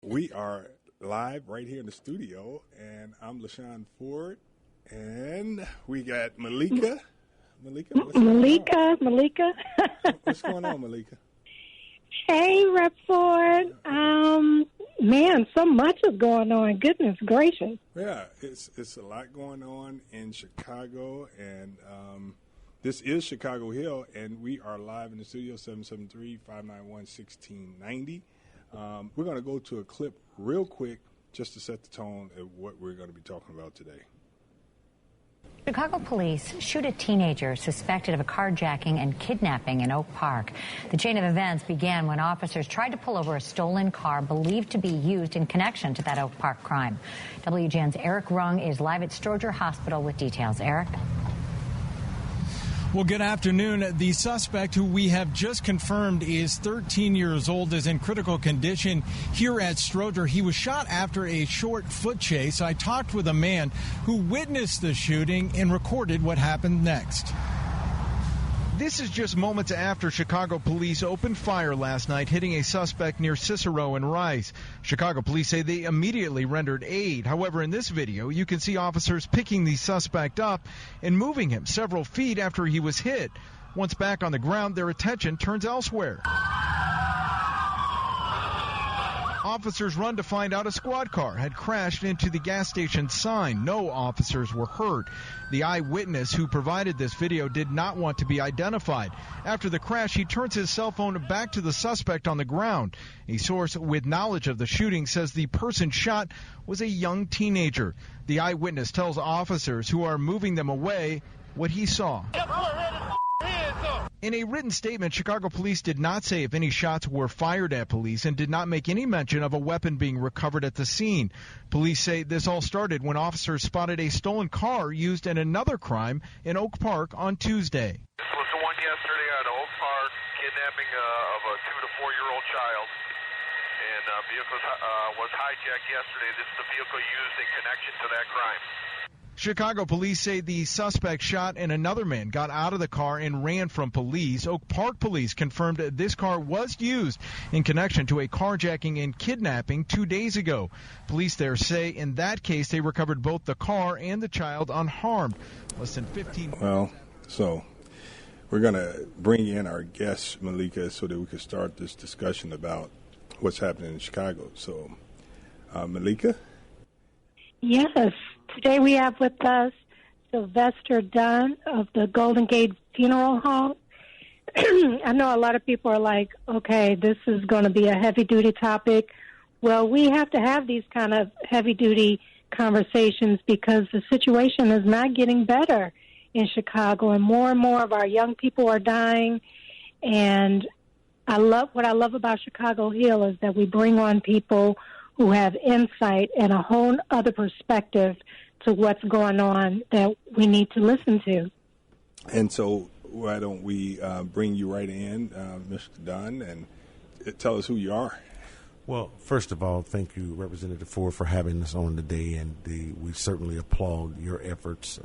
We are live right here in the studio, and I'm LaShawn Ford, and we got Meleika. Meleika. What's going on, Meleika? Hey, Rep Ford. Man, so much is going on. Goodness gracious. Yeah, it's a lot going on in Chicago, and this is Chicago Hill, and we are live in the studio, 773-591-1690. We're going to go to a clip real quick just to set the tone of what we're going to be talking about today. Chicago police shoot a teenager suspected of a carjacking and kidnapping in Oak Park. The chain of events began when officers tried to pull over a stolen car believed to be used in connection to that Oak Park crime. WGN's Eric Rung is live at Stroger Hospital with details. Eric? Well, good afternoon. The suspect, who we have just confirmed is 13 years old, is in critical condition here at Stroger. He was shot after a short foot chase. I talked with a man who witnessed the shooting and recorded what happened next. This is just moments after Chicago police opened fire last night, hitting a suspect near Cicero and Rice. Chicago police say they immediately rendered aid. However, in this video, you can see officers picking the suspect up and moving him several feet after he was hit. Once back on the ground, their attention turns elsewhere. Officers run to find out a squad car had crashed into the gas station sign. No officers were hurt. The eyewitness who provided this video did not want to be identified. After the crash, he turns his cell phone back to the suspect on the ground. A source with knowledge of the shooting says the person shot was a young teenager. The eyewitness tells officers who are moving them away what he saw. In a written statement, Chicago police did not say if any shots were fired at police and did not make any mention of a weapon being recovered at the scene. Police say this all started when officers spotted a stolen car used in another crime in Oak Park on Tuesday. This was the one yesterday at Oak Park, kidnapping of a 2 to 4-year-old child. And vehicle was hijacked yesterday. This is the vehicle used in connection to that crime. Chicago police say the suspect shot and another man got out of the car and ran from police. Oak Park police confirmed this car was used in connection to a carjacking and kidnapping 2 days ago. Police there say in that case they recovered both the car and the child unharmed. Less than 15 minutes. Well, so we're going to bring in our guest, Meleika, so that we can start this discussion about what's happening in Chicago. So, Meleika? Yes. Today we have with us Sylvester Dunn of the Golden Gate Funeral Home. I know a lot of people are like, okay, this is going to be a heavy-duty topic. Well, we have to have these kind of heavy-duty conversations because the situation is not getting better in Chicago, and more of our young people are dying. And what I love about Chicago Hill is that we bring on people who have insight and a whole other perspective to what's going on that we need to listen to. And so why don't we bring you right in, Mr. Dunn, and tell us who you are. Well, first of all, thank you, Representative Ford, for having us on today, and we certainly applaud your efforts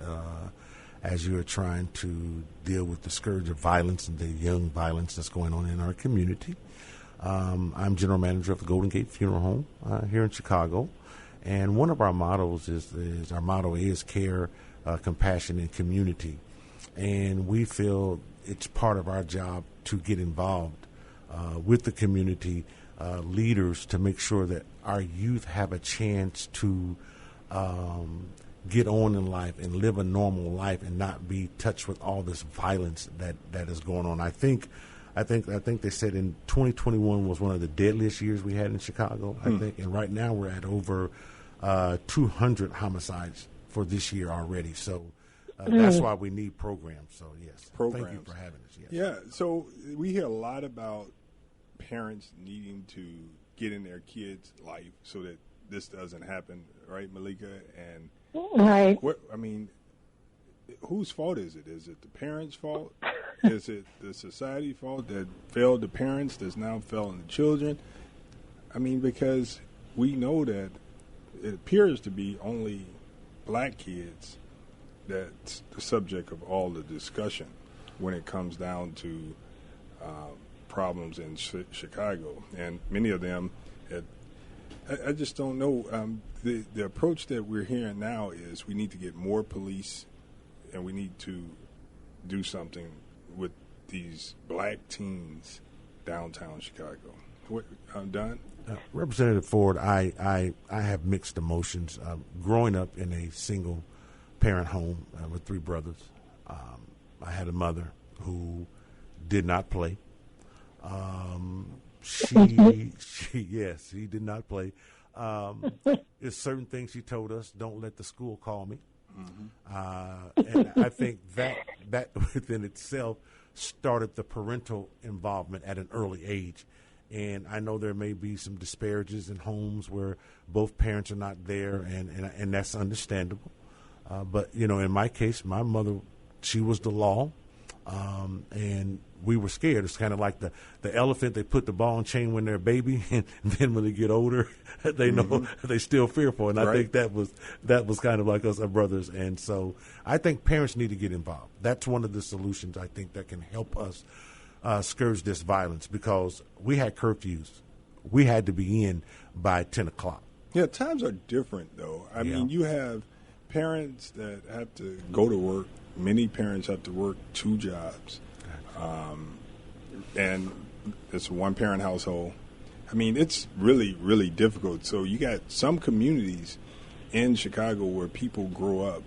as you are trying to deal with the scourge of violence and the young violence that's going on in our community. I'm general manager of the Golden Gate Funeral Home here in Chicago, and one of our mottos is care, compassion, and community. And we feel it's part of our job to get involved with the community leaders to make sure that our youth have a chance to get on in life and live a normal life and not be touched with all this violence that is going on. I think they said in 2021 was one of the deadliest years we had in Chicago. I think, and right now we're at over 200 homicides for this year already. So that's why we need programs. So yes, programs. Thank you for having us. Yes. Yeah. So we hear a lot about parents needing to get in their kids' life so that this doesn't happen, right, Meleika? And right. Whose fault is it? Is it the parents' fault? Is it the society fault that failed the parents that's now failing the children? I mean, because we know that it appears to be only black kids that's the subject of all the discussion when it comes down to problems in Chicago. And many of them I just don't know. The approach that we're hearing now is we need to get more police, and we need to do something with these black teens downtown Chicago. What, Don? Representative Ford, I have mixed emotions. Growing up in a single parent home with three brothers, I had a mother who did not play. She did not play. There's certain things she told us, don't let the school call me. And I think that within itself started the parental involvement at an early age. And I know there may be some disparages in homes where both parents are not there, and that's understandable. But, in my case, my mother, she was the law, and we were scared. It's kind of like the elephant. They put the ball and chain when they're a baby, and then when they get older, they know they're still fearful. And I think that was kind of like us, our brothers. And so I think parents need to get involved. That's one of the solutions I think that can help us scourge this violence, because we had curfews. We had to be in by 10 o'clock. Yeah, times are different, though. I mean, you have parents that have to go to work. Many parents have to work 2 jobs. And it's a one-parent household. I mean, it's really, really difficult. So you got some communities in Chicago where people grow up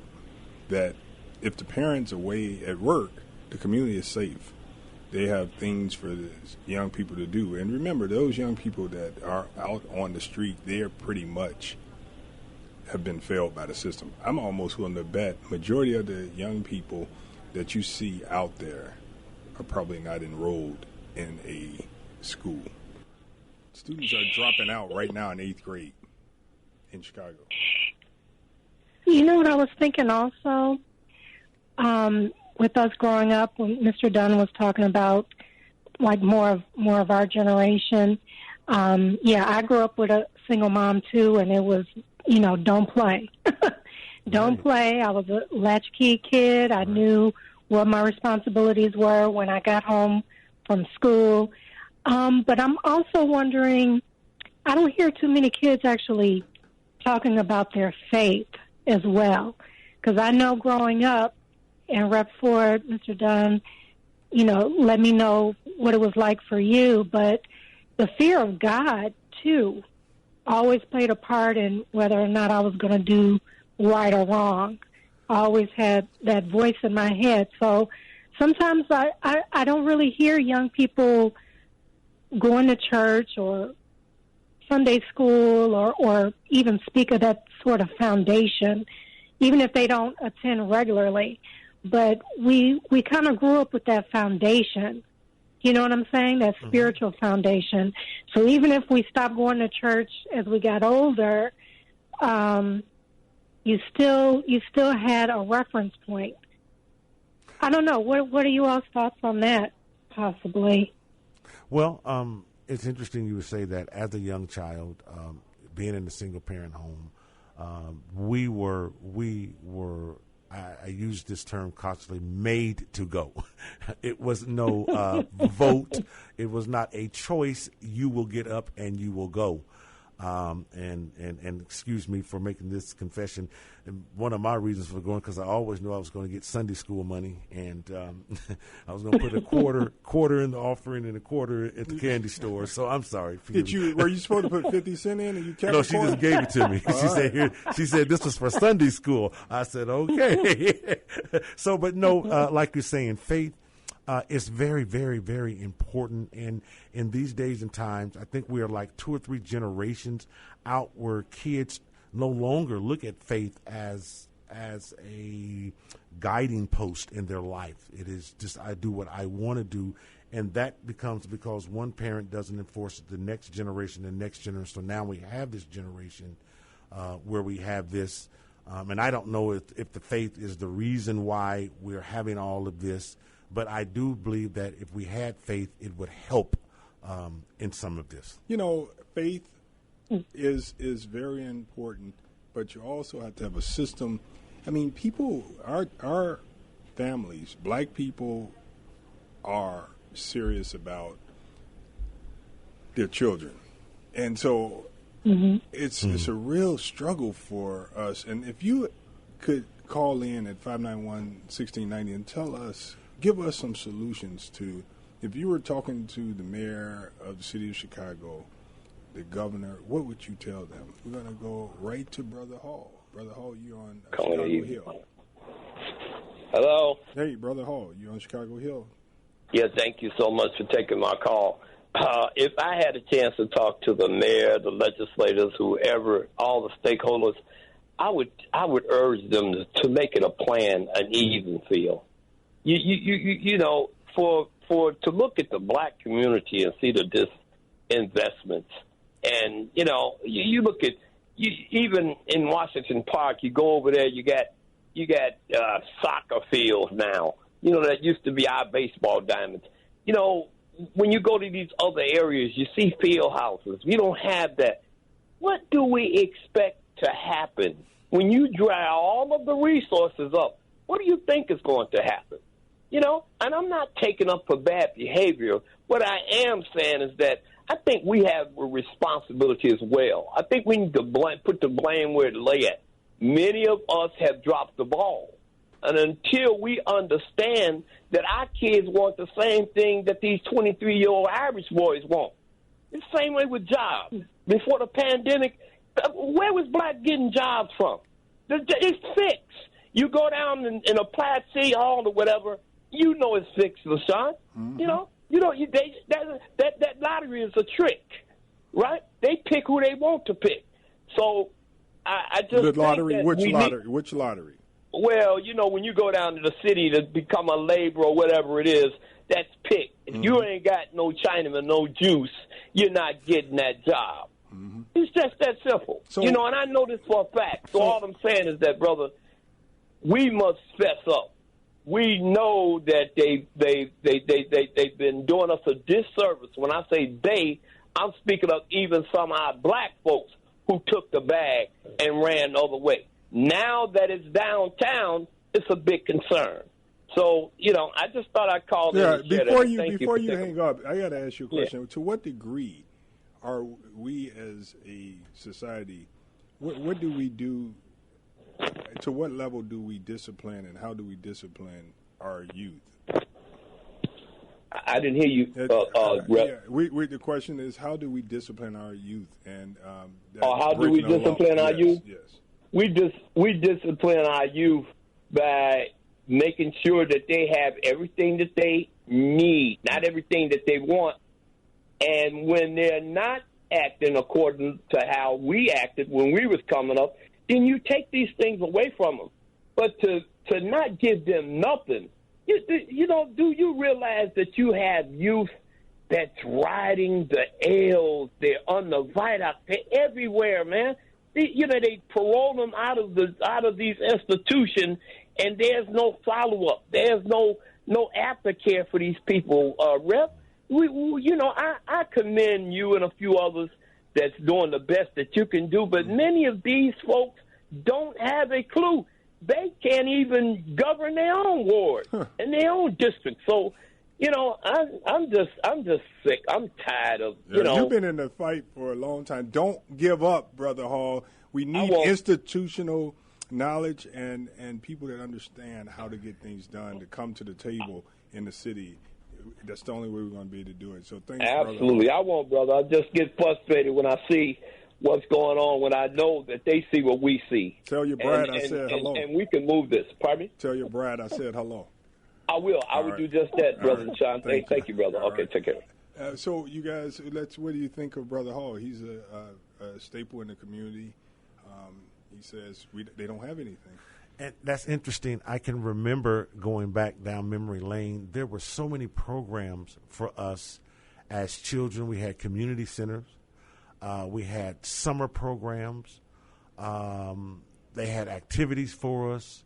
that if the parents are away at work, the community is safe. They have things for the young people to do. And remember, those young people that are out on the street, they're pretty much have been failed by the system. I'm almost willing to bet majority of the young people that you see out there are probably not enrolled in a school. Students are dropping out right now in 8th grade in Chicago. You know what I was thinking also? With us growing up, when Mr. Dunn was talking about like more of our generation, I grew up with a single mom too, and it was, don't play. Don't play. I was a latchkey kid. I knew what my responsibilities were when I got home from school. But I'm also wondering, I don't hear too many kids actually talking about their faith as well. Because I know growing up, and Rep. Ford, Mr. Dunn, let me know what it was like for you. But the fear of God, too, always played a part in whether or not I was going to do right or wrong. I always had that voice in my head. So sometimes I don't really hear young people going to church or Sunday school or even speak of that sort of foundation, even if they don't attend regularly. But we kind of grew up with that foundation. You know what I'm saying? That spiritual foundation. So even if we stopped going to church as we got older, you still had a reference point. I don't know. What are you all's thoughts on that, possibly? Well, it's interesting you would say that. As a young child, being in a single-parent home, we were. I use this term constantly, made to go. It was no vote. It was not a choice. You will get up and you will go. And excuse me for making this confession. One of my reasons for going, because I always knew I was going to get Sunday school money, and I was going to put a quarter in the offering and a quarter at the candy store. So I'm sorry. Were you supposed to put 50 cents in and you kept? No, she just gave it to me. She said this was for Sunday school. I said okay. So, but no, like you're saying, faith. It's very, very, very important. And in these days and times, I think we are like 2 or 3 generations out where kids no longer look at faith as a guiding post in their life. It is just, I do what I want to do. And that becomes because one parent doesn't enforce it, the next generation. So now we have this generation where we have this. And I don't know if the faith is the reason why we're having all of this. But I do believe that if we had faith, it would help in some of this. Faith is very important, but you also have to have a system. I mean, people, our families, black people are serious about their children. And so It's a real struggle for us. And if you could call in at 591-1690 and give us some solutions to, if you were talking to the mayor of the city of Chicago, the governor, what would you tell them? We're going to go right to Brother Hall. Brother Hall, you're on Chicago Hill. Hello. Hey, Brother Hall, you're on Chicago Hill. Yeah, thank you so much for taking my call. If I had a chance to talk to the mayor, the legislators, whoever, all the stakeholders, I would urge them to make it a plan, an even field. You know, to look at the black community and see the disinvestments, and you look at even in Washington Park, you go over there, you got soccer fields now. That used to be our baseball diamonds. When you go to these other areas, you see field houses. We don't have that. What do we expect to happen when you dry all of the resources up? What do you think is going to happen? And I'm not taking up for bad behavior. What I am saying is that I think we have a responsibility as well. I think we need to put the blame where it lay at. Many of us have dropped the ball. And until we understand that our kids want the same thing that these 23-year-old Irish boys want. It's the same way with jobs. Before the pandemic, where was black getting jobs from? It's fixed. You go down and apply at City Hall or whatever, it's fixed, LaShawn. That lottery is a trick, right? They pick who they want to pick. So I just the lottery. Which lottery? Well, when you go down to the city to become a laborer or whatever it is, that's picked. If you ain't got no Chinaman, no juice, you're not getting that job. It's just that simple. So, and I know this for a fact. So all I'm saying is that, brother, we must fess up. We know that they've been doing us a disservice. When I say they, I'm speaking of even some of our black folks who took the bag and ran the other way. Now that it's downtown, it's a big concern. So, I just thought I'd call in. Before you hang up, I got to ask you a question. Yeah. To what degree are we as a society, what do we do, to what level do we discipline and how do we discipline our youth? I didn't hear you. The question is, how do we discipline our youth? And how do we discipline our youth? Yes. We discipline our youth by making sure that they have everything that they need, not everything that they want. And when they're not acting according to how we acted when we was coming up, then you take these things away from them. But to not give them nothing, do you realize that you have youth that's riding the L's, they're on the viaduct, they're everywhere, man. They parole them out of these institutions, and there's no follow-up. There's no aftercare for these people, Rep. I commend you and a few others that's doing the best that you can do, but many of these folks don't have a clue. They can't even govern their own ward and their own district. So, I'm just sick. I'm tired of, You've been in the fight for a long time. Don't give up, Brother Hall. We need institutional knowledge and people that understand how to get things done, to come to the table in the city. That's the only way we're going to be able to do it. So thanks, Absolutely. Brother. I just get frustrated when I see what's going on, when I know that they see what we see. Tell your Brad I said hello. And we can move this. Pardon me? Tell your Brad I said hello. I will. I will do just that, Brother Shawn. Thank you, brother. Okay, take care. So you guys, what do you think of Brother Hall? He's a staple in the community. He says they don't have anything. And that's interesting. I can remember going back down memory lane. There were so many programs for us as children. We had community centers. We had summer programs. They had activities for us.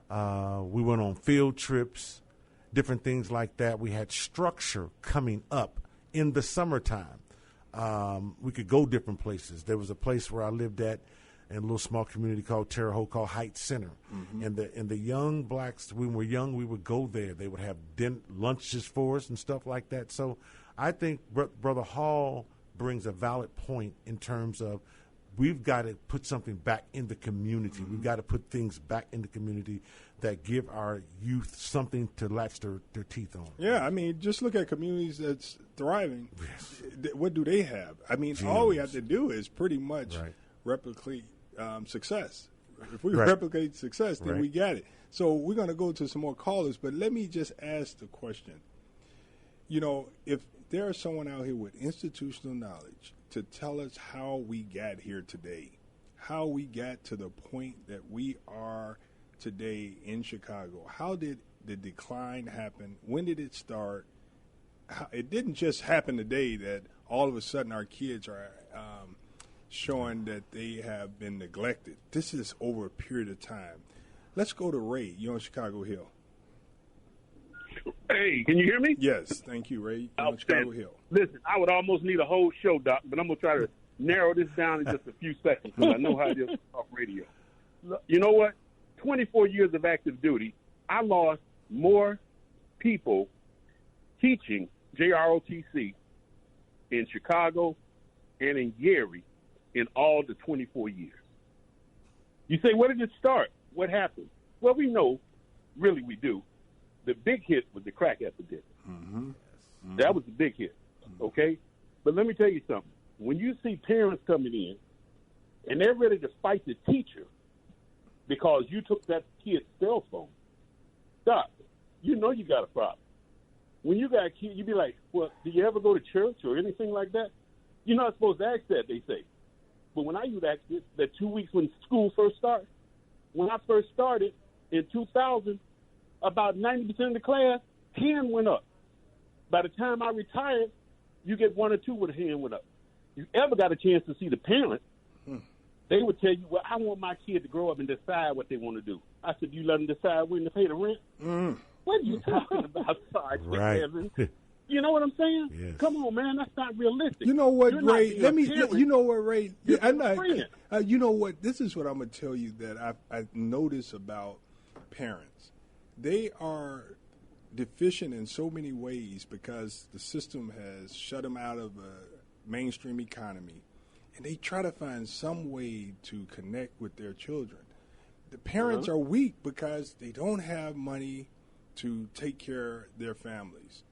We went on field trips, different things like that. We had structure coming up in the summertime. We could go different places. There was a place where I lived at in a little small community called Terre Haute called Heights Center. Mm-hmm. And the young blacks, when we were young, we would go there. They would have lunches for us and stuff like that. So I think Brother Hall brings a valid point in terms of we've got to put something back in the community. We've got to put things back in the community that give our youth something to latch their teeth on. Yeah, I mean, just look at communities that's thriving. Yes. What do they have? I mean, all we have to do is pretty much replicate success. If we replicate success, then we got it. So we're going to go to some more callers, but let me just ask the question. You know, if there is someone out here with institutional knowledge to tell us how we got here today, how we got to the point that we are today in Chicago, how did the decline happen? When did it start? It didn't just happen today that all of a sudden our kids are showing that they have been neglected. This is over a period of time. Let's go to Ray. You're on Chicago Hill. Hey, can you hear me? Yes, thank you, Ray. You're on Chicago Hill. Listen, I would almost need a whole show, Doc, but I'm going to try to narrow this down in just a few seconds because I know how it is to talk radio. You know what? 24 years of active duty, I lost more people teaching JROTC in Chicago and in Gary in all the 24 years. You say, where did it start? What happened? Well, we know, really we do. The big hit was the crack epidemic. That was the big hit, okay? But let me tell you something. When you see parents coming in and they're ready to fight the teacher because you took that kid's cell phone, stop. You know you got a problem. When you got a kid, you be like, well, do you ever go to church or anything like that? You're not supposed to ask that, they say. But when I used to ask this, that 2 weeks when school first started, when I first started in 2000, about 90% of the class, hand went up. By the time I retired, you get one or two with a hand went up. If you ever got a chance to see the parent, they would tell you, well, I want my kid to grow up and decide what they want to do. I said, you let them decide when to pay the rent? What are you talking about, Sergeant Evans? You know what I'm saying? Yes. Come on, man, that's not realistic. You know what, You're Ray? You know what, Ray? I'm not. You know what? This is what I'm gonna tell you that I notice about parents. They are deficient in so many ways because the system has shut them out of a mainstream economy, and they try to find some way to connect with their children. The parents are weak because they don't have money to take care of their families.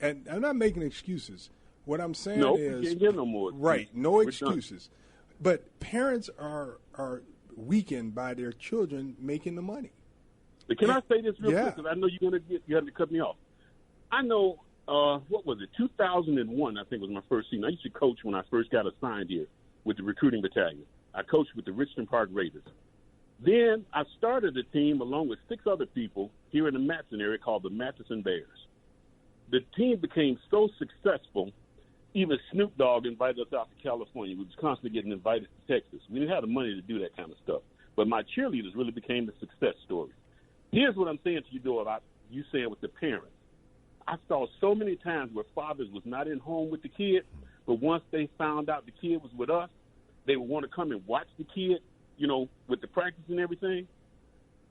And I'm not making excuses. What I'm saying is, you can't get no more. Right, no excuses. But parents are weakened by their children making the money. But can I say this real quick? Because I know you have to cut me off. I know, what was it, 2001, I think was my first season. I used to coach when I first got assigned here with the recruiting battalion. I coached with the Richmond Park Raiders. Then I started a team along with 6 other people here in the Matson area called the Matheson Bears. The team became so successful, even Snoop Dogg invited us out to California. We was constantly getting invited to Texas. We didn't have the money to do that kind of stuff. But my cheerleaders really became the success story. Here's what I'm saying to you, though, about you saying with the parents. I saw so many times where fathers was not in home with the kid, but once they found out the kid was with us, they would want to come and watch the kid, you know, with the practice and everything.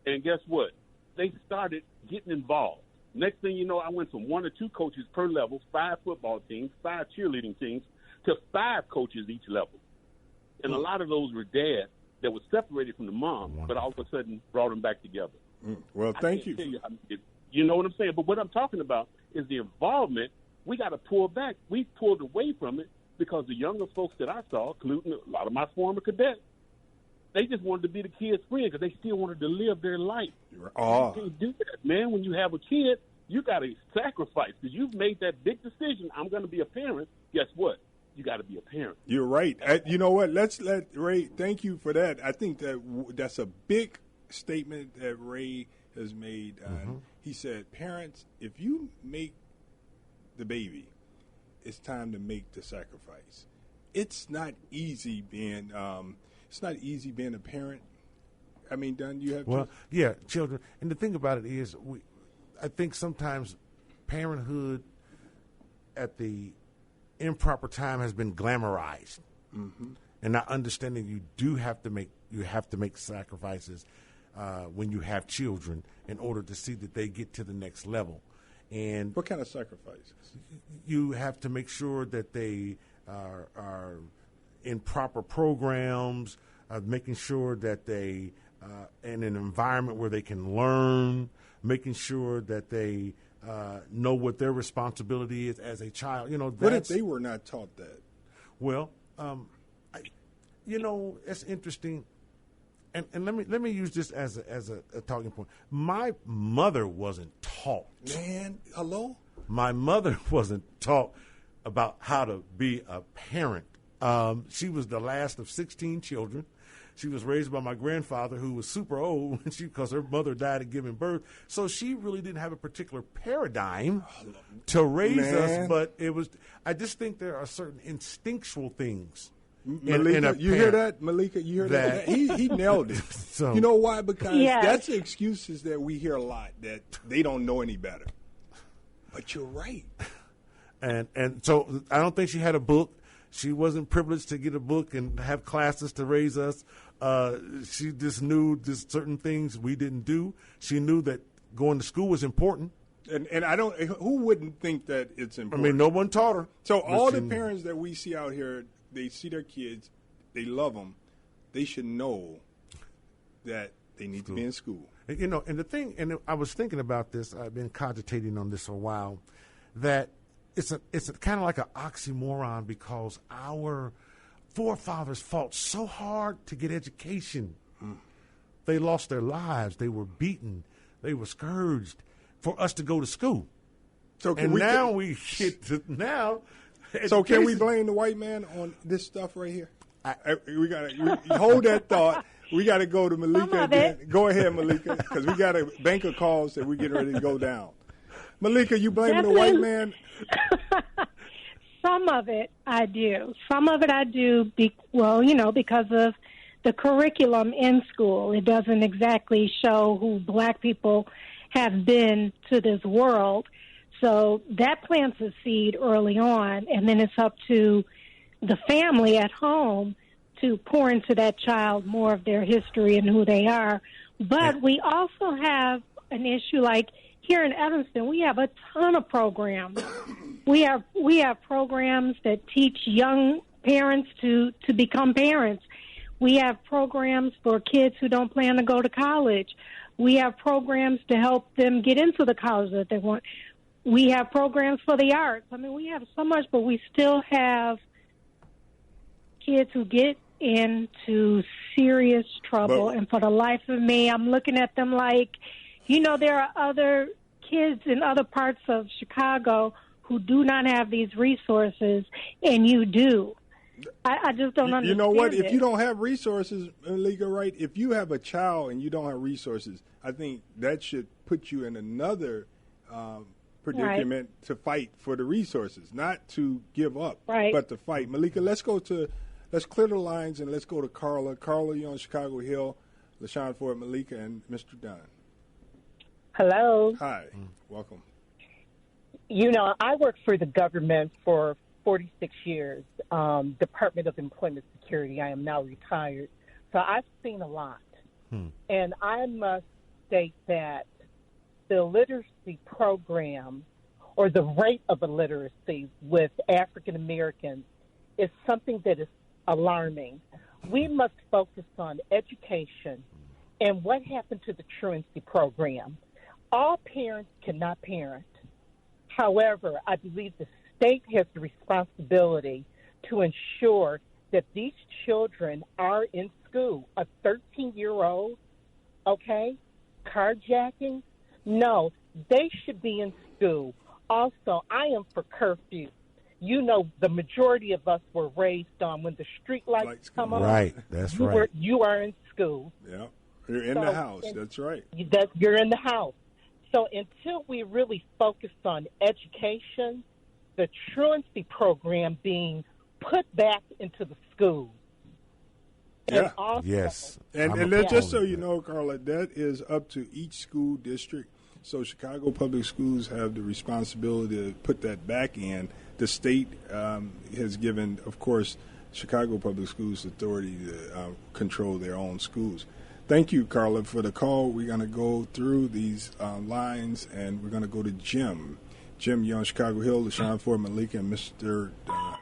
And guess what? They started getting involved. Next thing you know, I went from 1 or 2 coaches per level, 5 football teams, 5 cheerleading teams, to 5 coaches each level. And a lot of those were dads that were separated from the mom, but all of a sudden brought them back together. Well, thank you. You know what I'm saying? But what I'm talking about is the involvement. We got to pull back. We pulled away from it because the younger folks that I saw, including a lot of my former cadets, they just wanted to be the kid's friend because they still wanted to live their life. You can't do that, man. When you have a kid, you got to sacrifice because you've made that big decision. I'm going to be a parent. Guess what? You got to be a parent. You're right. You know what? Let's let Ray. Thank you for that. I think that's a big statement that Ray has made. He said, "Parents, if you make the baby, it's time to make the sacrifice." It's not easy being. It's not easy being a parent. I mean, Dunn, you have children. And the thing about it is, I think sometimes parenthood at the improper time has been glamorized, and not understanding you have to make sacrifices when you have children in order to see that they get to the next level. And what kind of sacrifices? You have to make sure that they are in proper programs, making sure that they in an environment where they can learn, making sure that they know what their responsibility is as a child. What if they were not taught that? Well, it's interesting. And let me use this as a talking point. My mother wasn't taught. Man, hello? My mother wasn't taught about how to be a parent. She was the last of 16 children. She was raised by my grandfather, who was super old because her mother died at giving birth. So she really didn't have a particular paradigm to raise us. But I just think there are certain instinctual things. Meleika, you hear that? Meleika, you hear that? He nailed it. So, you know why? Because that's the excuses that we hear a lot, that they don't know any better. But you're right. And so I don't think she had a book. She wasn't privileged to get a book and have classes to raise us. She just knew just certain things we didn't do. She knew that going to school was important. And I don't. Who wouldn't think that it's important? I mean, no one taught her. So all the parents that we see out here, they see their kids, they love them. They should know that they need to be in school. And the thing, and I was thinking about this. I've been cogitating on this for a while. That it's kind of like an oxymoron, because our forefathers fought so hard to get education. They lost their lives. They were beaten. They were scourged for us to go to school. So can we blame the white man on this stuff right here? We gotta hold that thought. We got to go to Meleika again. Go ahead, Meleika, because we got a bank of calls that we're getting ready to go down. Meleika, you blaming the white man? Some of it I do. Some of it I do, because of the curriculum in school. It doesn't exactly show who black people have been to this world. So that plants a seed early on, and then it's up to the family at home to pour into that child more of their history and who they are. But we also have an issue like here in Evanston, we have a ton of programs. We have programs that teach young parents to become parents. We have programs for kids who don't plan to go to college. We have programs to help them get into the college that they want. We have programs for the arts. I mean, we have so much, but we still have kids who get into serious trouble. And for the life of me, I'm looking at them like, there are other kids in other parts of Chicago who do not have these resources, and you do. I just don't understand. You know what? it. If you don't have resources, Meleika, right? If you have a child and you don't have resources, I think that should put you in another predicament to fight for the resources, not to give up, but to fight. Meleika, let's clear the lines and let's go to Carla. Carla, you're on Chicago Hill. LaShawn Ford, Meleika, and Mr. Dunn. Hello. Hi. Welcome. I worked for the government for 46 years, Department of Employment Security. I am now retired. So I've seen a lot. And I must state that the literacy program or the rate of illiteracy with African Americans is something that is alarming. We must focus on education and what happened to the truancy program. All parents cannot parent. However, I believe the state has the responsibility to ensure that these children are in school. A 13-year-old, carjacking? No, they should be in school. Also, I am for curfew. The majority of us were raised on when the street lights come on. Right, that's right. You are in school. Yeah, you're in the house. That's right. You're in the house. So until we really focus on education, the truancy program being put back into the schools. Yeah. Yes. And just so you know, Carla, that is up to each school district. So Chicago Public Schools have the responsibility to put that back in. The state has given, of course, Chicago Public Schools authority to control their own schools. Thank you, Carla, for the call. We're going to go through these lines, and we're going to go to Jim. Jim, you're on Chicago Hill, LaShawn Ford, Meleika, and Mr. Dunn.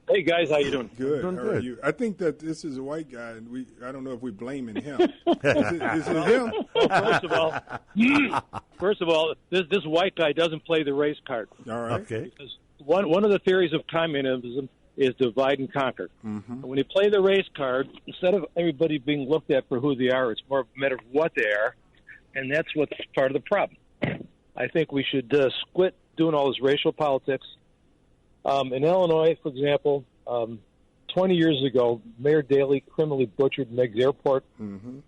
Hey, Hey guys, how you doing? Good. Doing How good. are you? I think that this is a white guy, and I don't know if we're blaming him. Is it him? Well, first of all, this white guy doesn't play the race card. All right. Okay. Because one of the theories of communism is divide and conquer. Mm-hmm. When you play the race card, instead of everybody being looked at for who they are, it's more a matter of what they are, and that's what's part of the problem. I think we should quit doing all this racial politics. In Illinois, for example, 20 years ago, Mayor Daley criminally butchered Meigs Airport. Mm-hmm.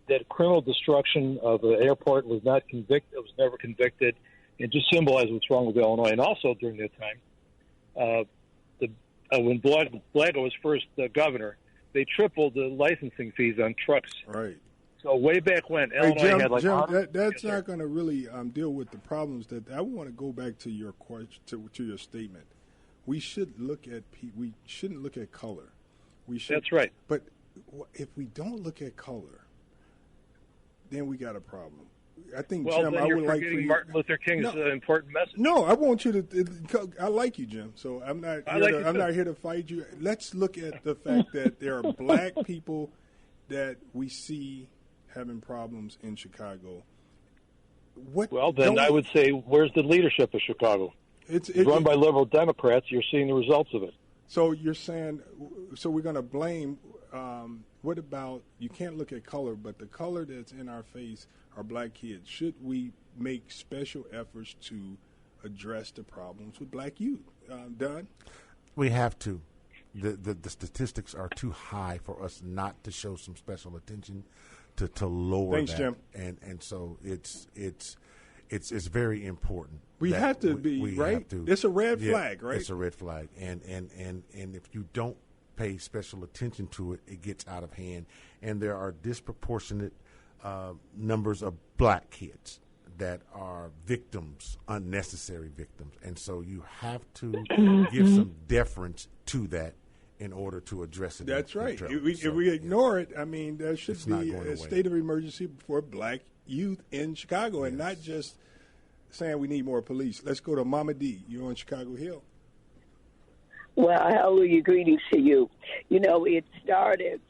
That criminal destruction of the airport was not convicted. It was never convicted. It just symbolized what's wrong with Illinois. And also during that time, when Blago was first governor, they tripled the licensing fees on trucks. Right. So way back when, Illinois had like... Jim, that's not going to really deal with the problems that... I want to go back to your question, to your statement. We shouldn't look at color. That's right. But if we don't look at color, then we got a problem. I think, Jim, I would like for you... Martin Luther King's important message. No, I want you to... I like you, Jim, so I'm not here to fight you. Let's look at the fact that there are black people that we see having problems in Chicago. I would say, where's the leadership of Chicago? It's run by liberal Democrats. You're seeing the results of it. So you're saying, we're going to blame, what about, you can't look at color, but the color that's in our face are black kids. Should we make special efforts to address the problems with black youth? Dunn? We have to. The statistics are too high for us not to show some special attention to lower Thanks, that. Jim. And so it's very important. We have to be right. It's a red flag, right? It's a red flag, and if you don't pay special attention to it, it gets out of hand, and there are disproportionate numbers of black kids that are victims, unnecessary victims, and so you have to give some deference to that in order to address it. That's right. If we ignore it, I mean, there should be a state of emergency for black youth in Chicago, and not just saying we need more police. Let's go to Mama D. You're on Chicago Hill. Well, hallelujah, greetings to you. You know, it started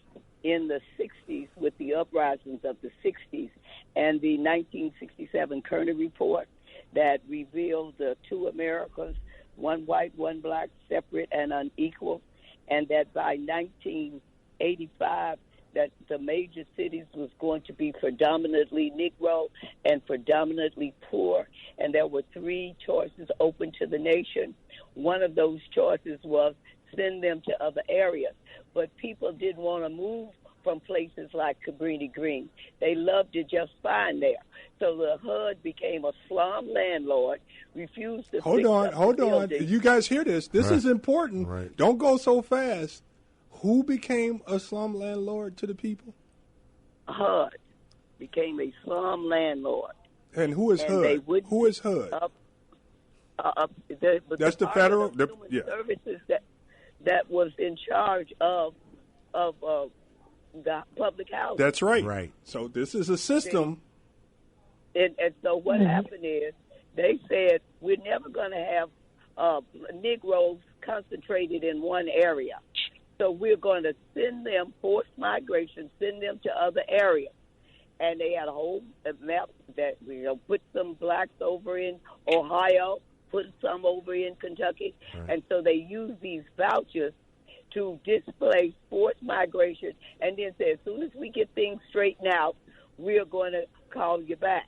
in the 60s with the uprisings of the 60s and the 1967 Kerner Report that revealed the two Americas, one white, one black, separate and unequal, and that by 1985 that the major cities was going to be predominantly Negro and predominantly poor, and there were three choices open to the nation. One of those choices was send them to other areas, but people didn't want to move from places like Cabrini Green. They loved it just fine there. So the HUD became a slum landlord, refused to Hold on. You guys hear this. This is important. Right. Don't go so fast. Who became a slum landlord to the people? HUD became a slum landlord. And who is HUD? Who is HUD? That's the federal services that was in charge of the public housing. That's right. Right. So this is a system. And so what happened is they said we're never going to have Negroes concentrated in one area. So we're going to send them, forced migration, send them to other areas. And they had a whole map that, put some blacks over in Ohio, put some over in Kentucky. Right. And so they used these vouchers to displace forced migration and then say, as soon as we get things straightened out, we're going to call you back.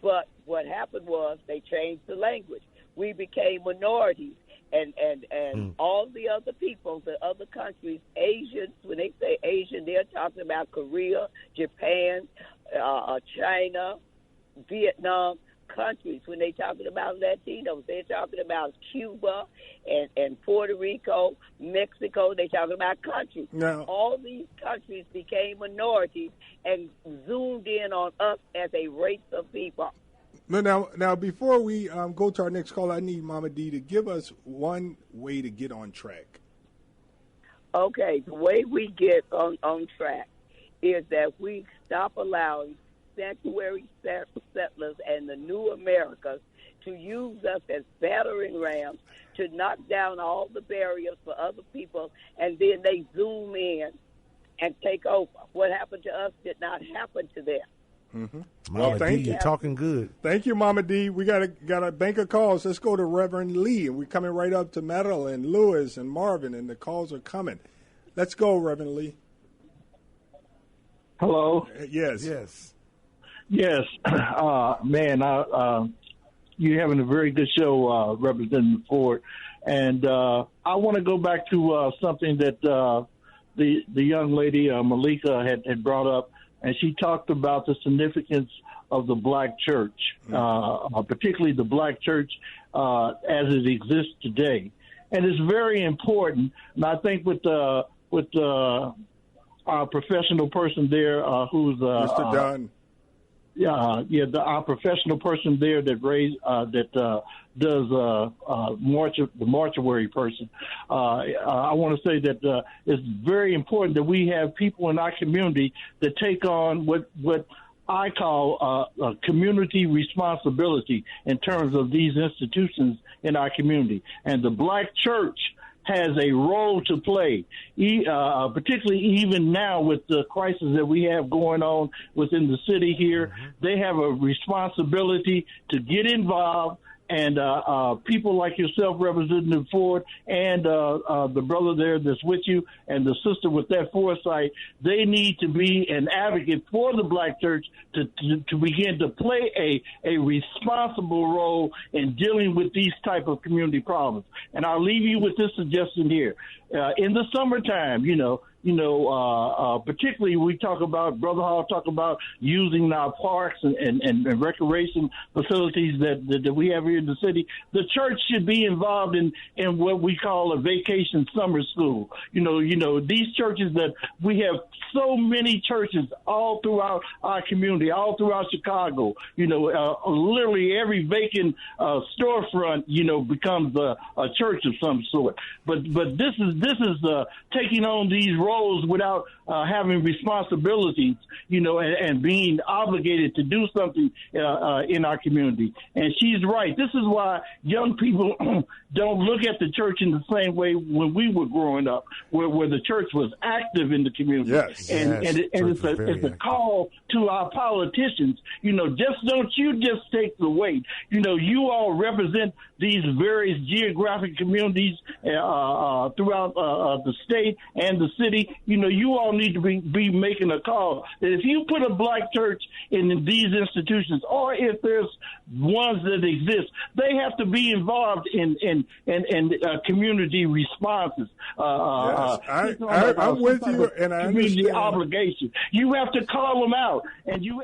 But what happened was they changed the language. We became minorities. And all the other people, the other countries, Asians, when they say Asian, they're talking about Korea, Japan, China, Vietnam countries. When they're talking about Latinos, they're talking about Cuba and Puerto Rico, Mexico. They're talking about countries. No. All these countries became minorities and zoomed in on us as a race of people. Now, before we go to our next call, I need Mama D to give us one way to get on track. Okay, the way we get on track is that we stop allowing sanctuary settlers and the new Americas to use us as battering rams to knock down all the barriers for other people, and then they zoom in and take over. What happened to us did not happen to them. Mm-hmm. Mama D, you're talking good. Thank you, Mama D. We got a bank of calls. Let's go to Reverend Lee, and we're coming right up to Madeline, Lewis, and Marvin, and the calls are coming. Let's go, Reverend Lee. Hello. Yes. Man, you're having a very good show, Representative Ford, and I want to go back to something that the young lady Meleika had brought up. And she talked about the significance of the black church, particularly the black church as it exists today. And it's very important. And I think with our professional person there, who's Mr. Dunn. Our professional person there that does the mortuary person. I want to say that it's very important that we have people in our community that take on what I call community responsibility in terms of these institutions in our community. And the black church has a role to play, particularly even now with the crisis that we have going on within the city here. Mm-hmm. They have a responsibility to get involved, and people like yourself, Representative Ford, and the brother there that's with you, and the sister with that foresight, they need to be an advocate for the black church to begin to play a responsible role in dealing with these type of community problems. And I'll leave you with this suggestion here. In the summertime, particularly we talk about, Brother Hall talk about using our parks and recreation facilities that we have here in the city. The church should be involved in what we call a vacation summer school. These churches that we have so many churches all throughout our community, all throughout Chicago. Literally every vacant storefront, becomes a church of some sort. But this is taking on these roles without having responsibilities, and being obligated to do something in our community. And she's right. This is why young people don't look at the church in the same way when we were growing up, where the church was active in the community. Yes. It's a call to our politicians. Don't just take the weight. You all represent these various geographic communities throughout the state and the city. You all need to be making a call that if you put a black church in these institutions, or if there's ones that exist, they have to be involved in community responses. I'm with you, and I community understand. Obligation. You have to call them out, and you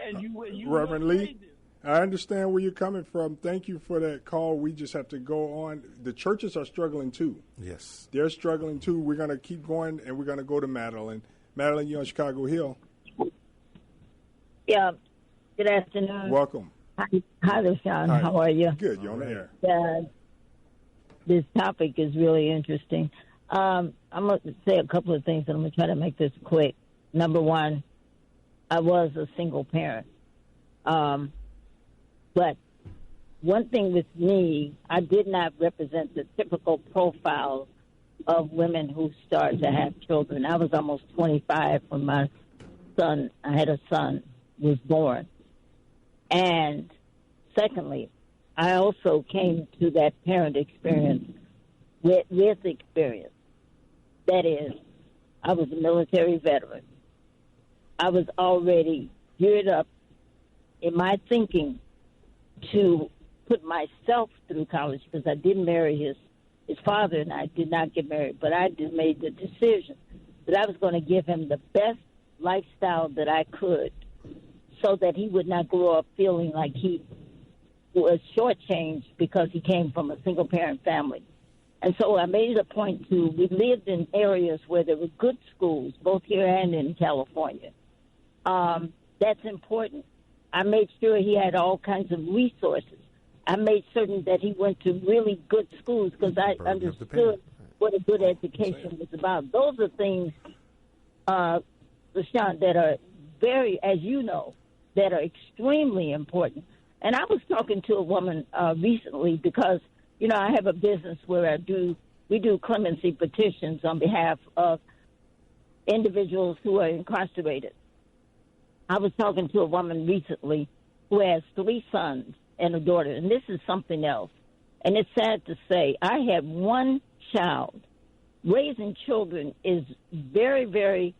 Reverend Lee, I understand where you're coming from. Thank you for that call. We just have to go on. The churches are struggling too. Yes, they're struggling too. We're going to keep going, and we're going to go to Madeline. Madeline, you're on Chicago Hill. Yeah. Good afternoon. Welcome. Hi there, Shawn. How are you? Good. You're on the air. This topic is really interesting. I'm going to say a couple of things, and I'm going to try to make this quick. Number one, I was a single parent. But one thing with me, I did not represent the typical profile of women who start to have children. I was almost 25 when my son, I had a son, was born. And secondly, I also came to that parent experience with experience. That is, I was a military veteran. I was already geared up in my thinking to put myself through college because I didn't marry his father, and I did not get married. But I just made the decision that I was going to give him the best lifestyle that I could so that he would not grow up feeling like he was shortchanged because he came from a single-parent family. And so I made it a point to, we lived in areas where there were good schools, both here and in California. That's important. I made sure he had all kinds of resources. I made certain that he went to really good schools because I understood what a good education was about. Those are things, Shawn, that are very, as you know, that are extremely important. And I was talking to a woman recently because, I have a business where we do clemency petitions on behalf of individuals who are incarcerated. I was talking to a woman recently who has 3 sons and a daughter, and this is something else. And it's sad to say, I have one child. Raising children is very, very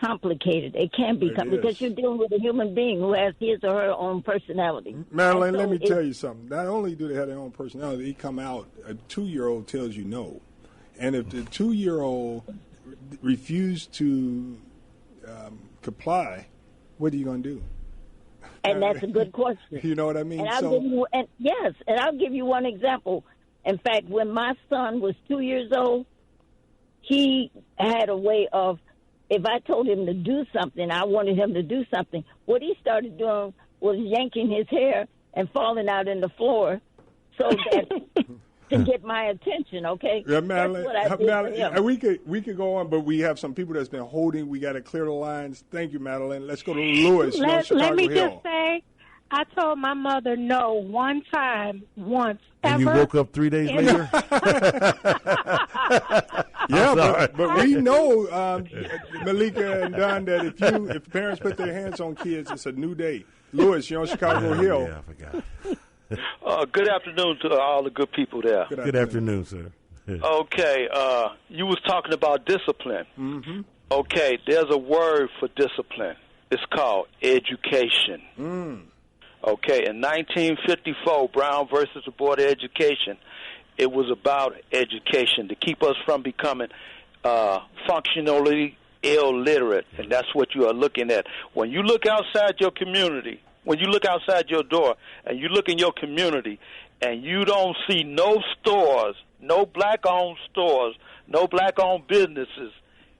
complicated. It can be because you're dealing with a human being who has his or her own personality. Madeline, let me tell you something. Not only do they have their own personality, they come out, a 2-year-old tells you no. And if the 2-year-old refuse to comply, what are you going to do? And that's a good question. You know what I mean? And I'll give you one example. In fact, when my son was 2 years old, he had a way of, if I told him to do something, I wanted him to do something. What he started doing was yanking his hair and falling out in the floor so that to get my attention, okay? Yeah, Madeline, that's what I did for him. we could go on, but we have some people that's been holding. We got to clear the lines. Thank you, Madeline. Let's go to Lewis. Let me just say, I told my mother no one time, once, and ever. You woke up 3 days later? Yeah, but we know, Meleika and Dunn, that if parents put their hands on kids, it's a new day. Lewis, you're on Chicago Hill. Yeah, I forgot. Good afternoon to all the good people there. Good afternoon, sir. Okay, you was talking about discipline. Mm-hmm. Okay, there's a word for discipline. It's called education. Okay, in 1954, Brown versus the Board of Education, it was about education to keep us from becoming functionally illiterate, and that's what you are looking at. When you look outside your community, when you look outside your door, and you look in your community, and you don't see no stores, no black-owned stores, no black-owned businesses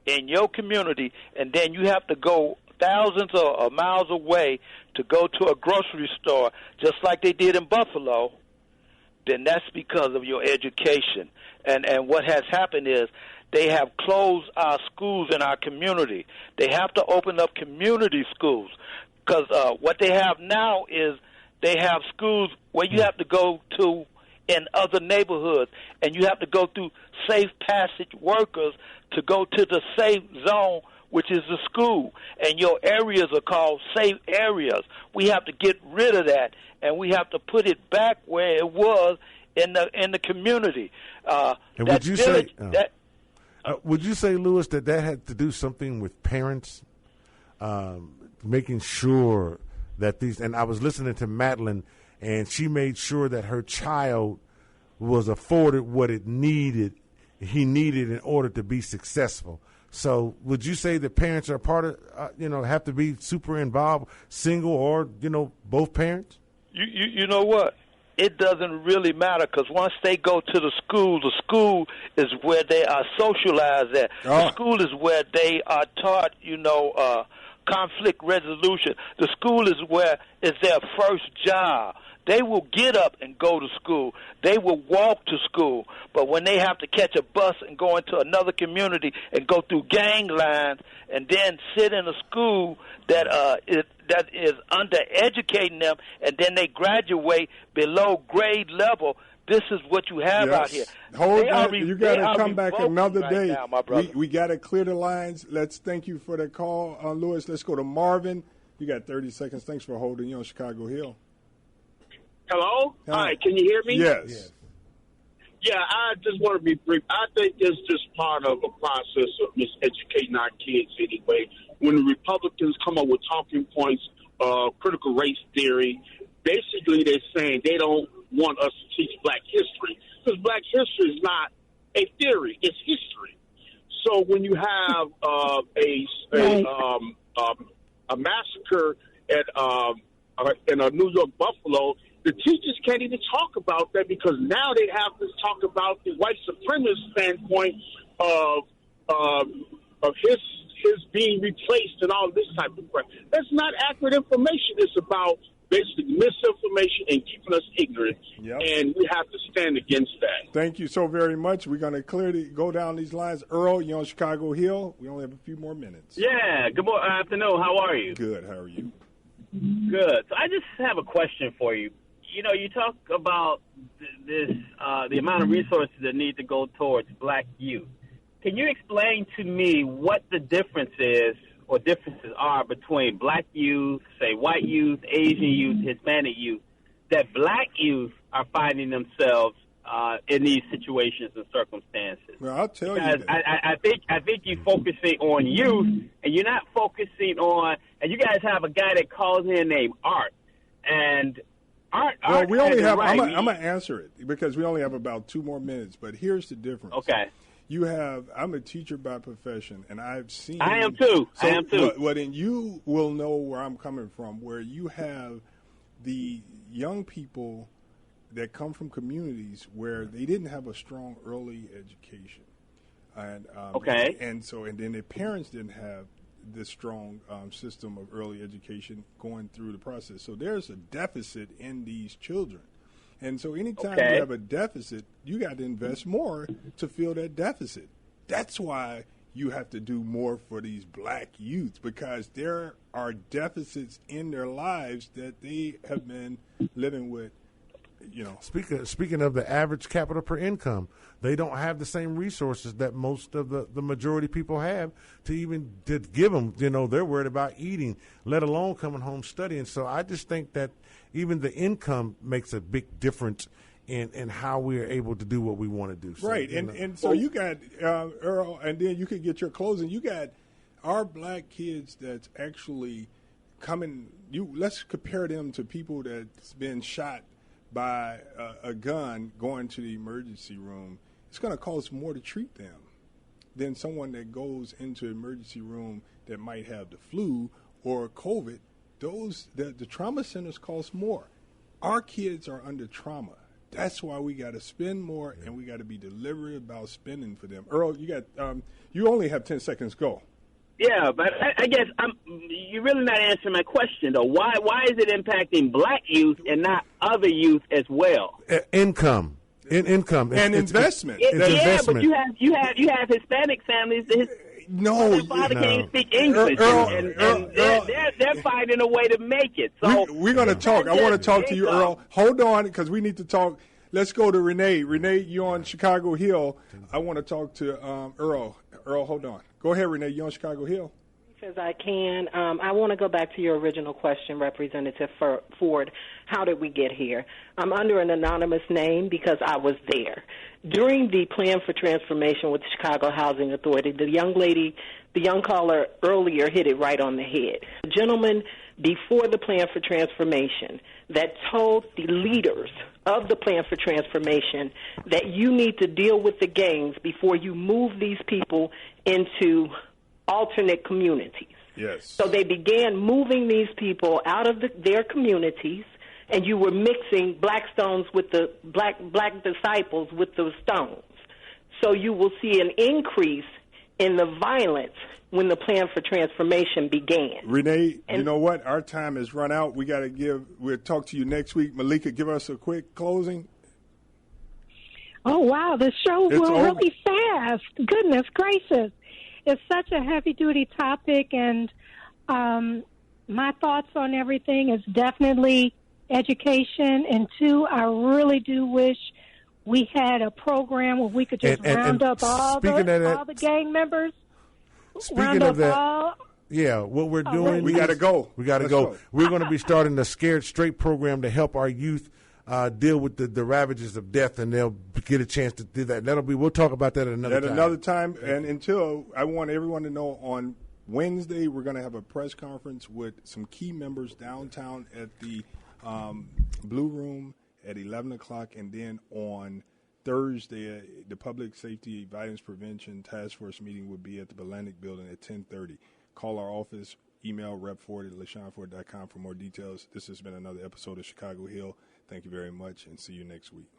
in your community, and then you have to go thousands of miles away to go to a grocery store, just like they did in Buffalo, then that's because of your education. And what has happened is they have closed our schools in our community. They have to open up community schools because what they have now is they have schools where you have to go to in other neighborhoods, and you have to go through safe passage workers to go to the safe zone, which is the school, and your areas are called safe areas. We have to get rid of that, and we have to put it back where it was in the community. And would you say, Lewis, that had to do something with parents making sure that these? And I was listening to Madeline, and she made sure that her child was afforded what he needed in order to be successful. So would you say that parents are part of, have to be super involved, single or, both parents? You know what? It doesn't really matter because once they go to the school is where they are socialized at. Oh. The school is where they are taught, conflict resolution. The school is where it's their first job. They will get up and go to school. They will walk to school. But when they have to catch a bus and go into another community and go through gang lines and then sit in a school that is undereducating them, and then they graduate below grade level, this is what you have out here. Hold on. You got to come back another day. Now, my brother. We got to clear the lines. Let's thank you for the call, Lewis. Let's go to Marvin. You got 30 seconds. Thanks for holding. You on Chicago Hill. Hello? Hi, can you hear me? Yes. Yeah, I just want to be brief. I think it's just part of a process of miseducating our kids anyway. When the Republicans come up with talking points, critical race theory, basically they're saying they don't want us to teach black history because black history is not a theory, it's history. So when you have a massacre in a New York Buffalo, the teachers can't even talk about that because now they have to talk about the white supremacist standpoint of his being replaced and all this type of crap. That's not accurate information. It's about basically misinformation and keeping us ignorant, and we have to stand against that. Thank you so very much. We're going to go down these lines. Earl, you're on Chicago Hill. We only have a few more minutes. Yeah, good afternoon. How are you? Good. How are you? Good. So I just have a question for you. You know, you talk about the amount of resources that need to go towards black youth. Can you explain to me what the difference is or differences are between black youth, say white youth, Asian youth, Hispanic youth, that black youth are finding themselves in these situations and circumstances? Well, I'll tell because you that. I think you're focusing on youth, and you're not focusing on. And you guys have a guy that calls in named Art, and Art. Well, Art we only have. right. I'm gonna answer it because we only have about 2 more minutes. But here's the difference. Okay. You have. I'm a teacher by profession, and I've seen. I am too. So I am too. What and you will know where I'm coming from, where you have the young people that come from communities where they didn't have a strong early education, and okay, and then their parents didn't have this strong system of early education going through the process. So there's a deficit in these children, and so anytime you have a deficit, you got to invest more to fill that deficit. That's why you have to do more for these black youth, because there are deficits in their lives that they have been living with. You know, speaking of the average capita per income, they don't have the same resources that most of the majority people have to give them. You know, they're worried about eating, let alone coming home studying. So I just think that even the income makes a big difference in how we are able to do what we want to do. So, right, and so you got Earl, and then you could get your closing. You got our black kids that's actually coming. Let's compare them to people that's been shot by a gun going to the emergency room. It's going to cost more to treat them than someone that goes into emergency room that might have the flu or COVID. The trauma centers cost more. Our kids are under trauma. That's why we got to spend more, and we got to be deliberate about spending for them. Earl, you only have 10 seconds. Go. Yeah, but I guess you're really not answering my question, though. Why is it impacting black youth and not other youth as well? Income. Income. And investment. But you have Hispanic families. No, father can't even speak English, and they're finding a way to make it. So we're going to talk. I want to talk to you, Earl. Hold on, because we need to talk. Let's go to Renee. Renee, you're on Chicago Hill. I want to talk to Earl. Earl, hold on. Go ahead, Renee. You're on Chicago Hill. As I can. I want to go back to your original question, Representative Ford. How did we get here? I'm under an anonymous name because I was there. During the Plan for Transformation with the Chicago Housing Authority, the young caller earlier hit it right on the head. The gentleman before the Plan for Transformation that told the leaders of the Plan for Transformation that you need to deal with the gangs before you move these people into alternate communities. Yes. So they began moving these people out of their communities, and you were mixing black stones with the black disciples with the stones. So you will see an increase in the violence when the Plan for Transformation began. Renee, you know what? Our time has run out. We'll talk to you next week. Meleika, give us a quick closing. Oh, wow. The show went really fast. Goodness gracious. It's such a heavy-duty topic, and my thoughts on everything is definitely education. And, two, I really do wish we had a program where we could just round up all the gang members. Speaking of that, what we're doing, we got to go. We got to go. We're going to be starting the Scared Straight program to help our youth deal with the ravages of death, and they'll get a chance to do that. We'll talk about that at another time. And until I want everyone to know, on Wednesday we're going to have a press conference with some key members downtown at the Blue Room at 11 o'clock, and then on Thursday the Public Safety Violence Prevention Task Force meeting will be at the Atlantic Building at 10:30. Call our office, email repford@lashawnford.com for more details. This has been another episode of Chicago Hill. Thank you very much, and see you next week.